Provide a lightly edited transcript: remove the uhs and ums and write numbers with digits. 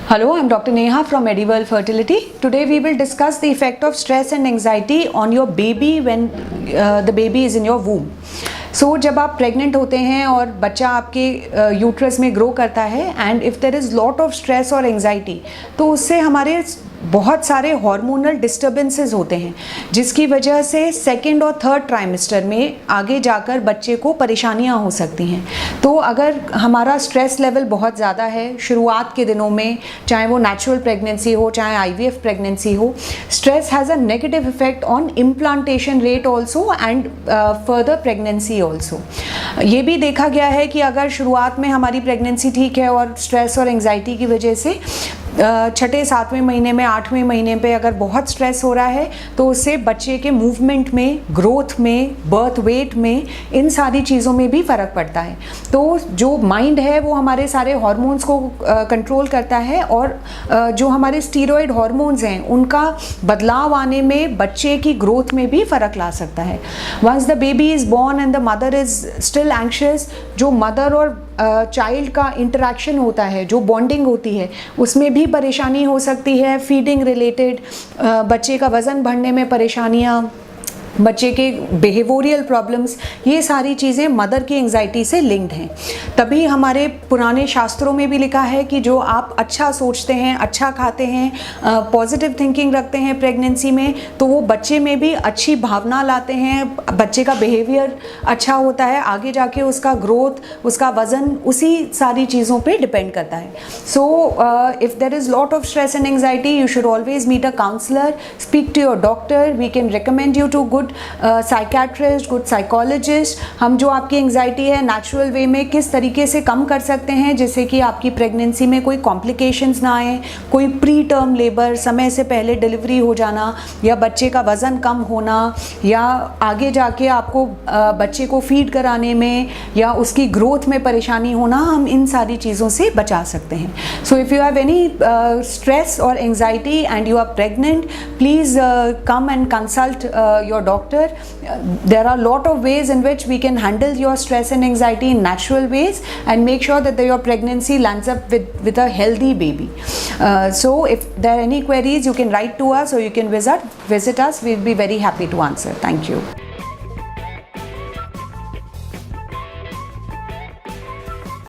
Hello, I'm Dr. Neha from Mediworld Fertility. Today we will discuss the effect of stress and anxiety on your baby when the baby is in your womb. So जब आप pregnant होते हैं और बच्चा आपके uterus में grow करता है and if there is lot of stress और एंजाइटी तो उससे हमारे बहुत सारे हार्मोनल डिस्टर्बेंसेस होते हैं जिसकी वजह से सेकेंड और थर्ड ट्राइमेस्टर में आगे जाकर बच्चे को परेशानियां हो सकती हैं। तो अगर हमारा स्ट्रेस लेवल बहुत ज़्यादा है शुरुआत के दिनों में, चाहे वो नेचुरल प्रेगनेंसी हो चाहे आईवीएफ प्रेगनेंसी हो, stress has a negative effect on implantation rate also and further pregnancy also. ये भी देखा गया है कि अगर शुरुआत में हमारी प्रेगनेंसी ठीक है और स्ट्रेस और एंजाइटी की वजह से छठे सातवें महीने में आठवें महीने पे अगर बहुत स्ट्रेस हो रहा है तो उससे बच्चे के मूवमेंट में, ग्रोथ में, बर्थ वेट में, इन सारी चीज़ों में भी फ़र्क पड़ता है। तो जो माइंड है वो हमारे सारे हार्मोन्स को कंट्रोल करता है और जो हमारे स्टीरॉयड हार्मोन्स हैं उनका बदलाव आने में बच्चे की ग्रोथ में भी फ़र्क ला सकता है। Once the baby is born and the mother is still anxious, जो मदर और चाइल्ड का इंटरेक्शन होता है, जो बॉन्डिंग होती है, उसमें भी परेशानी हो सकती है। फीडिंग रिलेटेड, बच्चे का वज़न बढ़ने में परेशानियाँ, बच्चे के बिहेवियरल प्रॉब्लम्स, ये सारी चीज़ें मदर की एंजाइटी से लिंक्ड हैं। तभी हमारे पुराने शास्त्रों में भी लिखा है कि जो आप अच्छा सोचते हैं, अच्छा खाते हैं, पॉजिटिव थिंकिंग रखते हैं प्रेगनेंसी में, तो वो बच्चे में भी अच्छी भावना लाते हैं, बच्चे का बिहेवियर अच्छा होता है, आगे जाके उसका ग्रोथ, उसका वज़न, उसी सारी चीज़ों पे डिपेंड करता है। So if there is lot of stress and anxiety, you should always meet a counsellor, speak to your doctor. We can recommend you to good psychiatrist, good psychologist. हम जो आपकी एंजाइटी है नेचुरल वे में किस तरीके से कम कर सकते हैं जिससे कि आपकी प्रेगनेंसी में कोई कॉम्प्लिकेशंस ना आए, कोई प्री टर्म लेबर, समय से पहले डिलीवरी हो जाना, या बच्चे का वज़न कम होना, या आगे जाके आपको बच्चे को फीड कराने में या उसकी ग्रोथ में परेशानी होना, हम इन सारी चीज़ों से बचा सकते हैं। So if you have any stress और anxiety and you are pregnant, please come and consult your doctor. There are a lot of ways in which we can handle your stress and anxiety in natural ways and make sure that your pregnancy lands up with a healthy baby. So if there are any queries, you can write to us or you can visit us. We'll be very happy to answer. Thank you.